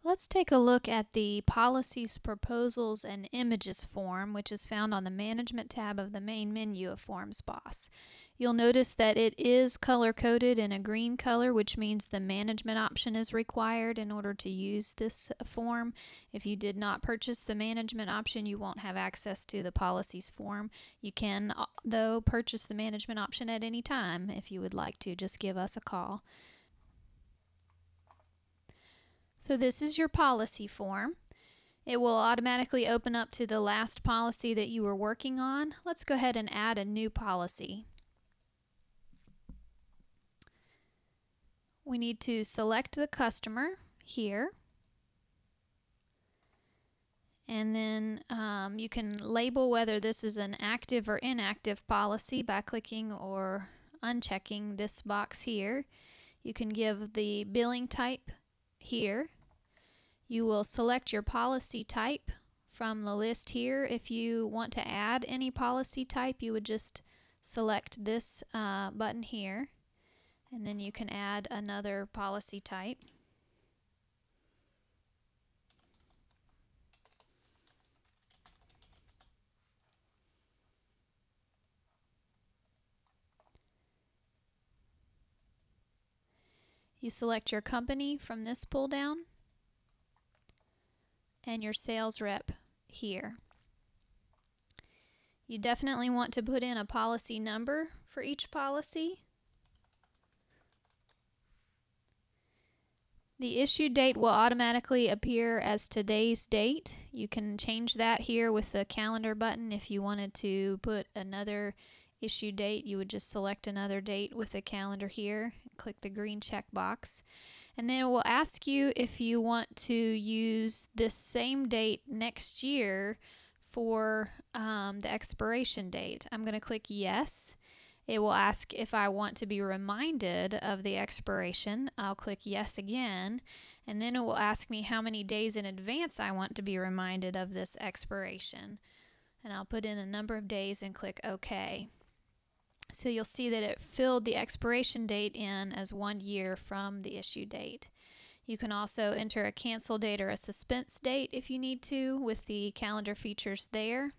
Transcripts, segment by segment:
Let's take a look at the Policies, Proposals, and Images form, which is found on the Management tab of the main menu of Forms Boss. You'll notice that it is color-coded in a green color, which means the Management option is required in order to use this form. If you did not purchase the Management option, you won't have access to the Policies form. You can, though, purchase the Management option at any time. If you would like to, just give us a call. So this is your policy form. It will automatically open up to the last policy that you were working on. Let's go ahead and add a new policy. We need to select the customer here. And then you can label whether this is an active or inactive policy by clicking or unchecking this box here. You can give the billing type here. You will select your policy type from the list here. If you want to add any policy type, you would just select this button here, and then you can add another policy type. You select your company from this pull down and your sales rep here. You definitely want to put in a policy number for each policy. The issue date will automatically appear as today's date. You can change that here with the calendar button. If you wanted to put another issue date, you would just select another date with the calendar here and click the green check box. And then it will ask you if you want to use this same date next year for the expiration date. I'm going to click yes. It will ask if I want to be reminded of the expiration. I'll click yes again, and then it will ask me how many days in advance I want to be reminded of this expiration. And I'll put in a number of days and click OK. So you'll see that it filled the expiration date in as 1 year from the issue date. You can also enter a cancel date or a suspense date if you need to with the calendar features there.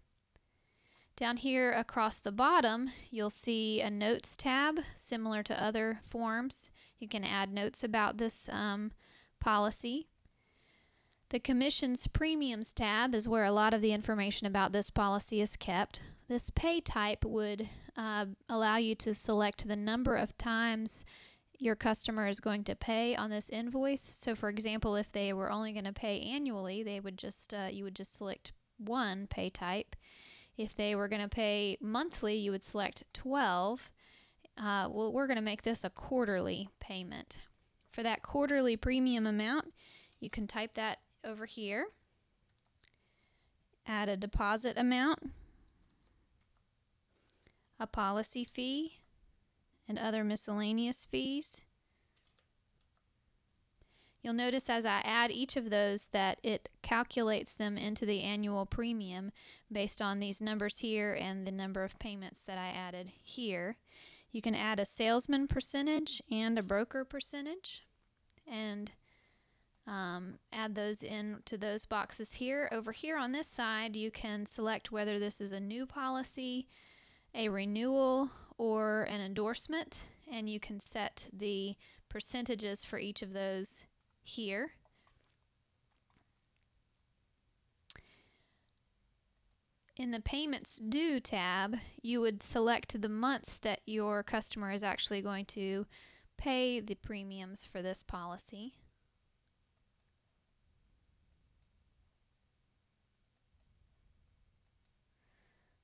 Down here across the bottom, you'll see a Notes tab similar to other forms. You can add notes about this policy. The Commissions Premiums tab is where a lot of the information about this policy is kept. This pay type would allow you to select the number of times your customer is going to pay on this invoice. So for example, if they were only going to pay annually, they would just you would just select one pay type. If they were going to pay monthly, you would select 12. Well, we're going to make this a quarterly payment. For that quarterly premium amount, you can type that over here. Add a deposit amount, a policy fee, and other miscellaneous fees. You'll notice as I add each of those that it calculates them into the annual premium based on these numbers here and the number of payments that I added here. You can add a salesman percentage and a broker percentage and add those into those boxes here. Over here on this side, you can select whether this is a new policy, a renewal, or an endorsement, and you can set the percentages for each of those here. In the Payments Due tab, you would select the months that your customer is actually going to pay the premiums for this policy.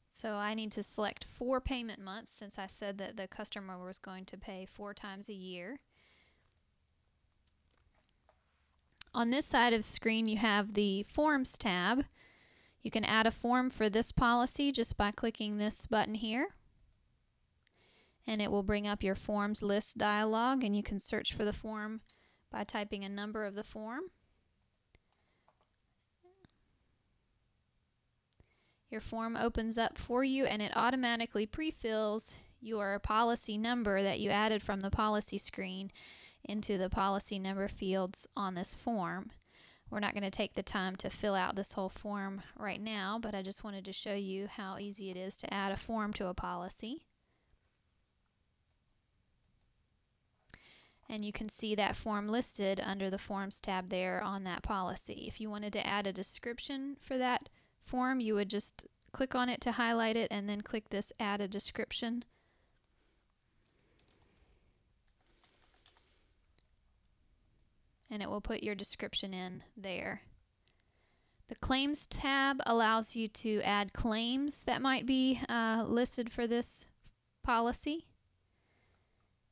So I need to select 4 payment months since I said that the customer was going to pay 4 times a year. On this side of the screen, you have the Forms tab. You can add a form for this policy just by clicking this button here. And it will bring up your Forms List dialog, and you can search for the form by typing a number of the form. Your form opens up for you, and it automatically pre-fills your policy number that you added from the policy screen into the policy number fields on this form. We're not going to take the time to fill out this whole form right now, but I just wanted to show you how easy it is to add a form to a policy. And you can see that form listed under the Forms tab there on that policy. If you wanted to add a description for that form, you would just click on it to highlight it and then click this Add a Description. And it will put your description in there. The Claims tab allows you to add claims that might be listed for this policy.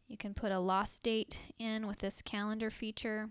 You can put a loss date in with this calendar feature.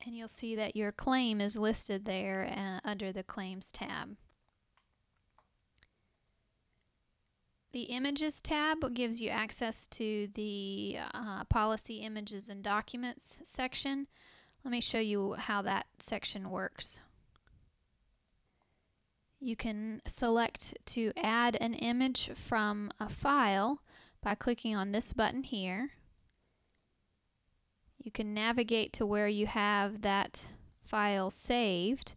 And you'll see that your claim is listed there under the Claims tab. The Images tab gives you access to the Policy Images and Documents section. Let me show you how that section works. You can select to add an image from a file by clicking on this button here. You can navigate to where you have that file saved.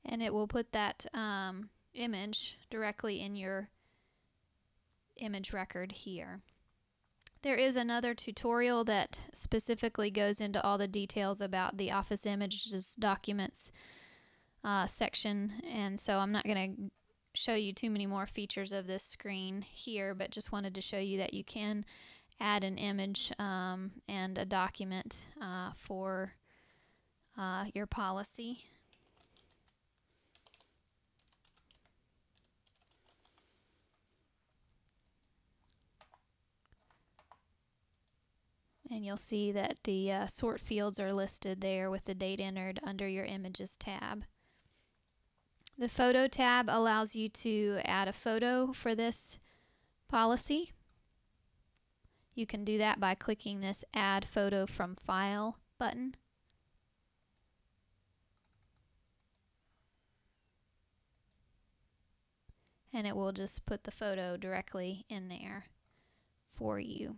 And it will put that image directly in your image record here. There is another tutorial that specifically goes into all the details about the Office Images Documents section, and so I'm not going to show you too many more features of this screen here, but just wanted to show you that you can add an image and a document for your policy. And you'll see that the sort fields are listed there with the date entered under your Images tab. The Photo tab allows you to add a photo for this policy. You can do that by clicking this Add Photo from File button. And it will just put the photo directly in there for you.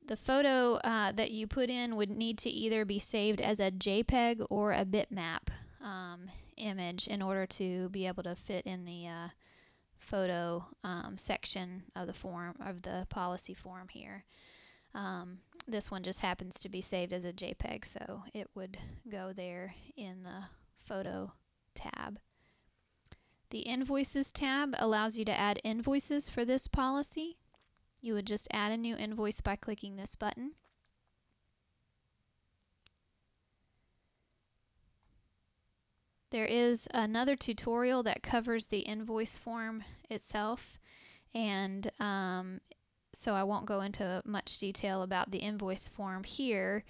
The photo that you put in would need to either be saved as a JPEG or a bitmap image in order to be able to fit in the photo section of the form, of the policy form here. This one just happens to be saved as a JPEG, so it would go there in the Photo tab. The Invoices tab allows you to add invoices for this policy. You would just add a new invoice by clicking this button. There is another tutorial that covers the invoice form itself, and so I won't go into much detail about the invoice form here.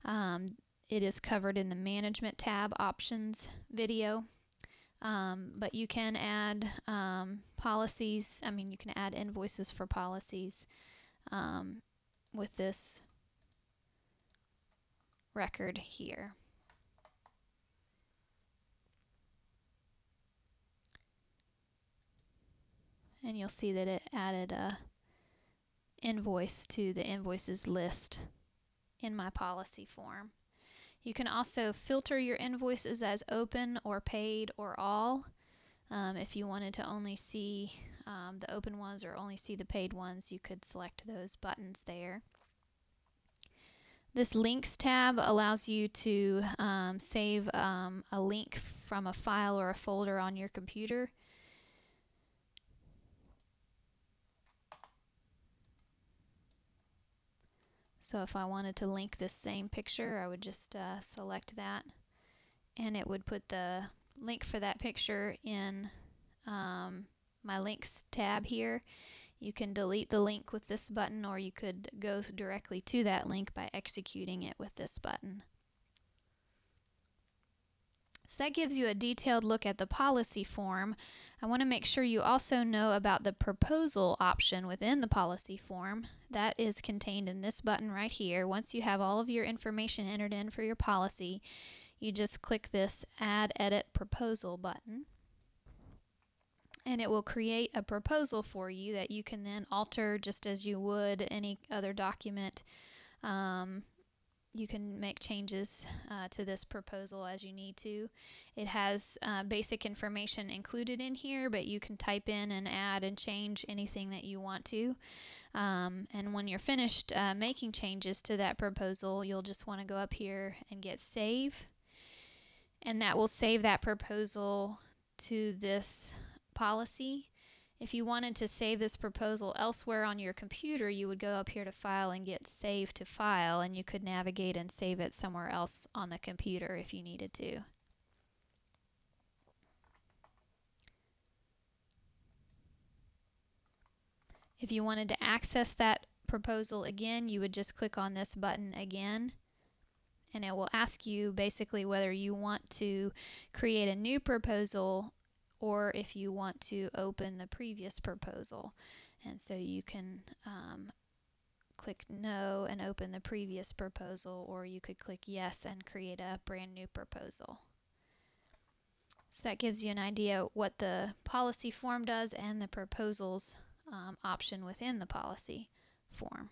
It is covered in the Management tab Options video. But you can add policies, you can add invoices for policies with this record here. And you'll see that it added a invoice to the invoices list in my policy form. You can also filter your invoices as open or paid or all. If you wanted to only see the open ones or only see the paid ones, you could select those buttons there. This Links tab allows you to save a link from a file or a folder on your computer. So if I wanted to link this same picture, I would just select that, and it would put the link for that picture in my links tab here. You can delete the link with this button, or you could go directly to that link by executing it with this button. So that gives you a detailed look at the policy form. I want to make sure you also know about the proposal option within the policy form. That is contained in this button right here. Once you have all of your information entered in for your policy, you just click this Add Edit Proposal button, and it will create a proposal for you that you can then alter just as you would any other document. You can make changes to this proposal as you need to. It has basic information included in here, but you can type in and add and change anything that you want to. And when you're finished making changes to that proposal, you'll just want to go up here and get Save. And that will save that proposal to this policy. If you wanted to save this proposal elsewhere on your computer, you would go up here to File and get Save to File, and you could navigate and save it somewhere else on the computer if you needed to. If you wanted to access that proposal again, you would just click on this button again, and it will ask you basically whether you want to create a new proposal or if you want to open the previous proposal. And so you can click no and open the previous proposal, or you could click yes and create a brand new proposal. So that gives you an idea what the policy form does and the proposals option within the policy form.